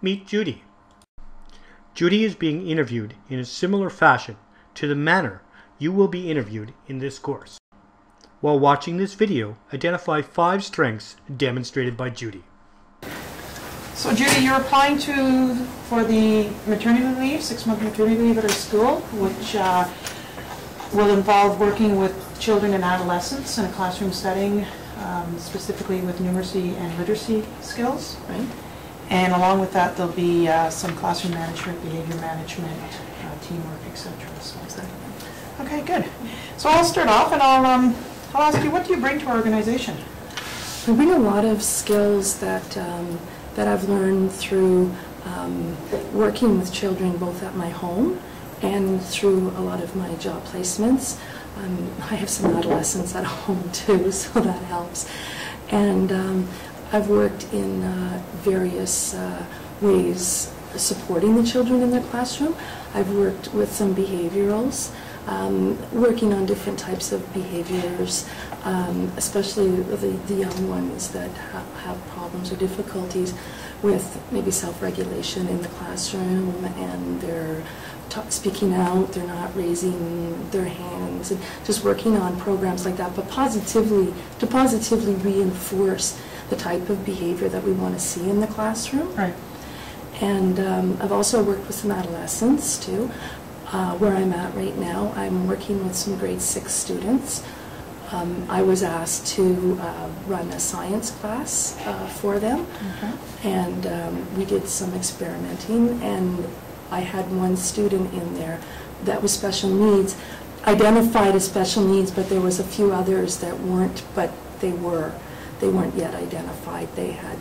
Meet Judy. Judy is being interviewed in a similar fashion to the manner you will be interviewed in this course. While watching this video, identify 5 strengths demonstrated by Judy. So Judy, you're applying for the maternity leave, 6-month maternity leave at our school, which will involve working with children and adolescents in a classroom setting, specifically with numeracy and literacy skills, right? And along with that, there'll be some classroom management, behavior management, teamwork, etc. So, okay, good. So I'll start off, and I'll ask you, what do you bring to our organization? I bring a lot of skills that that I've learned through working with children both at my home and through a lot of my job placements. I have some adolescents at home too, so that helps. And I've worked in various ways supporting the children in their classroom. I've worked with some behaviorals, working on different types of behaviors, especially the young ones that have problems or difficulties with maybe self-regulation in the classroom, and they're speaking out, they're not raising their hands, and just working on programs like that, but to positively reinforce the type of behavior that we want to see in the classroom. Right. And I've also worked with some adolescents too. Where I'm at right now, I'm working with some grade 6 students. I was asked to run a science class for them, and we did some experimenting, and I had one student in there that was special needs, identified as special needs, but there was a few others that weren't, but they weren't yet identified. They had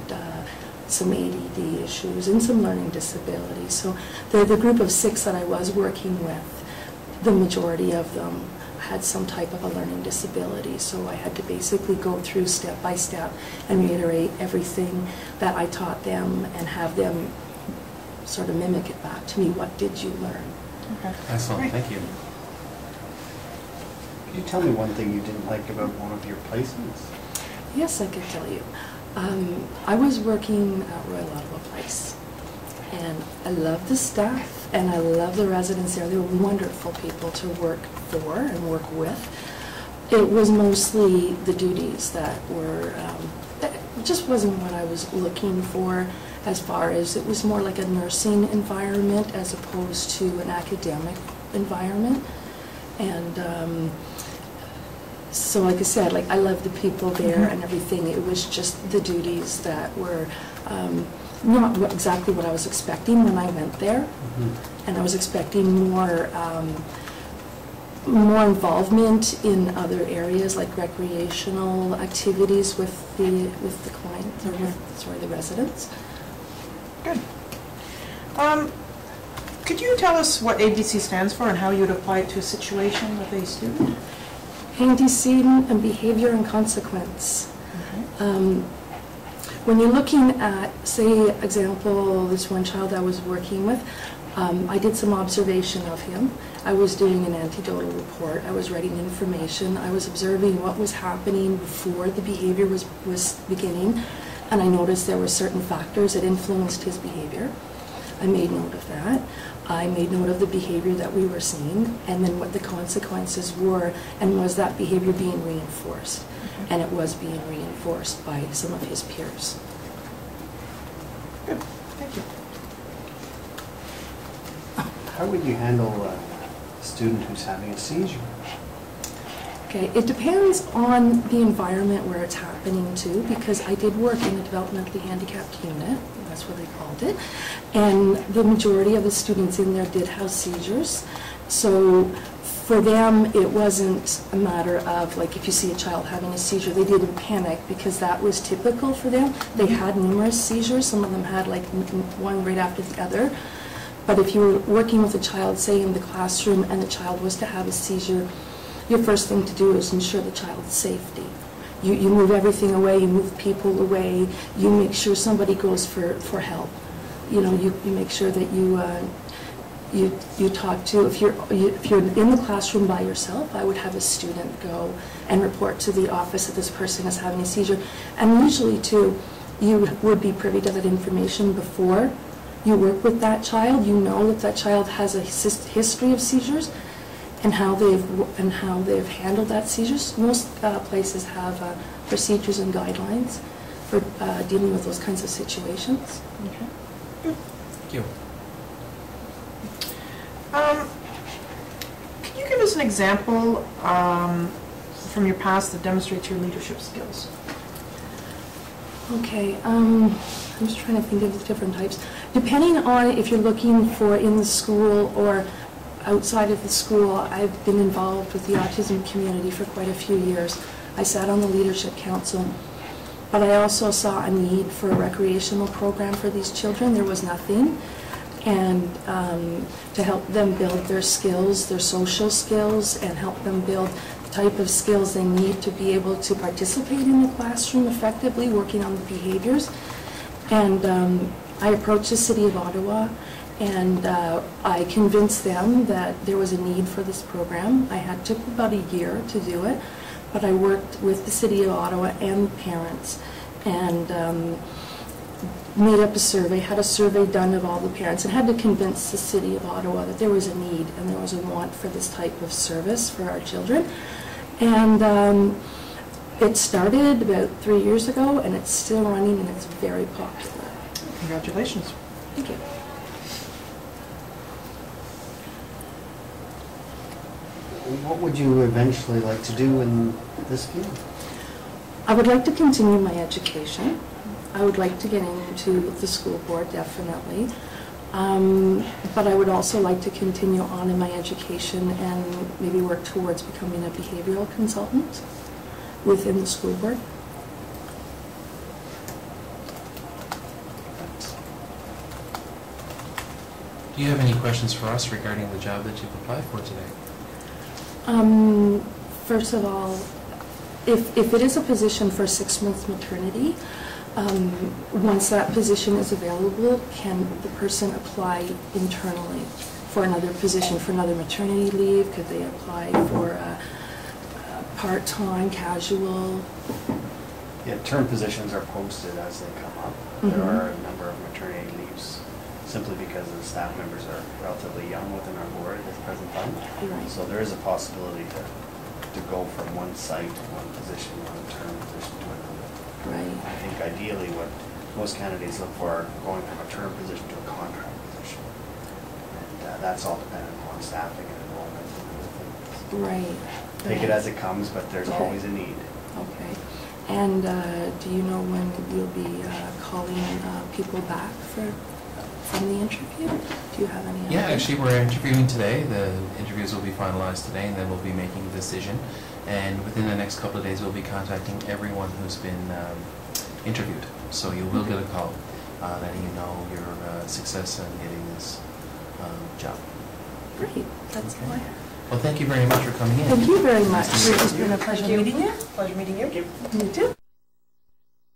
some ADD issues and some learning disabilities. So the group of 6 that I was working with, the majority of them had some type of a learning disability. So I had to basically go through step by step and reiterate everything that I taught them and have them sort of mimic it back to me. What did you learn? Okay. Excellent, thank you. Can you tell me one thing you didn't like about one of your placements? Yes, I could tell you. I was working at Royal Ottawa Place, and I love the staff and I love the residents there. They were wonderful people to work for and work with. It was mostly the duties that were, it just wasn't what I was looking for, as far as it was more like a nursing environment as opposed to an academic environment. And so like I said, like I love the people there and everything. It was just the duties that were not exactly what I was expecting when I went there. And I was expecting more more involvement in other areas like recreational activities with the clients, or with the residents. Good. Could you tell us what ABC stands for and how you would apply it to a situation with a student? Antecedent and behavior and consequence. When you're looking at, say, example, this one child I was working with, I did some observation of him. I was doing an anecdotal report. I was writing information. I was observing what was happening before the behavior was beginning, and I noticed there were certain factors that influenced his behavior. I made note of that. I made note of the behavior that we were seeing, and then what the consequences were, and was that behavior being reinforced. And it was being reinforced by some of his peers. Good, thank you. How would you handle a student who's having a seizure? Okay, it depends on the environment where it's happening to, because I did work in a developmentally handicapped unit, that's what they called it, and the majority of the students in there did have seizures. So for them, it wasn't a matter of, like, if you see a child having a seizure, they didn't panic, because that was typical for them. They had numerous seizures. Some of them had like one right after the other. But if you were working with a child, say in the classroom, and the child was to have a seizure, your first thing to do is ensure the child's safety. You move everything away, you move people away, you make sure somebody goes for help. You know, you make sure that you talk to, if you're in the classroom by yourself, I would have a student go and report to the office that this person is having a seizure. And usually too, you would be privy to that information before You work with that child, you know that that child has a history of seizures and how they've handled that seizures. Most places have procedures and guidelines for dealing with those kinds of situations. Okay. Thank you. Can you give us an example from your past that demonstrates your leadership skills? Okay, I'm just trying to think of the different types. Depending on if you're looking for in the school or outside of the school, I've been involved with the autism community for quite a few years. I sat on the leadership council, but I also saw a need for a recreational program for these children. There was nothing. And to help them build their skills, their social skills, and help them build the type of skills they need to be able to participate in the classroom effectively, working on the behaviors. And I approached the City of Ottawa, and I convinced them that there was a need for this program. Took about a year to do it, but I worked with the City of Ottawa and the parents, and made up a survey, had a survey done of all the parents, and had to convince the City of Ottawa that there was a need and there was a want for this type of service for our children. And it started about 3 years ago, and it's still running, and it's very popular. Congratulations. Thank you. What would you eventually like to do in this field? I would like to continue my education. I would like to get into the school board, definitely. But I would also like to continue on in my education and maybe work towards becoming a behavioral consultant within the school board. Do you have any questions for us regarding the job that you've applied for today? First of all, if it is a position for 6 months maternity, once that position is available, can the person apply internally for another position, for another maternity leave? Could they apply for part-time, casual? Yeah, term positions are posted as they come up. There are a number of maternity leaves simply because the staff members are relatively young within our board at this present time. Right. So there is a possibility to go from one site, one position, one term position to another. Right. I think ideally what most candidates look for are going from a term position to a contract position. And that's all dependent on staffing and enrollment and other things. Right. Take it as it comes, but there's Okay. always a need. Okay. And do you know when you'll be calling people back from the interview? Do you have any idea? Yeah, actually, we're interviewing today. The interviews will be finalized today, and then we'll be making a decision. And within the next couple of days, we'll be contacting everyone who's been interviewed. So you will get a call letting you know your success in getting this job. Great. That's all I have. Well, thank you very much for coming in. Thank you very much. Nice to meet you. It's been a pleasure meeting you. Pleasure meeting you. You too.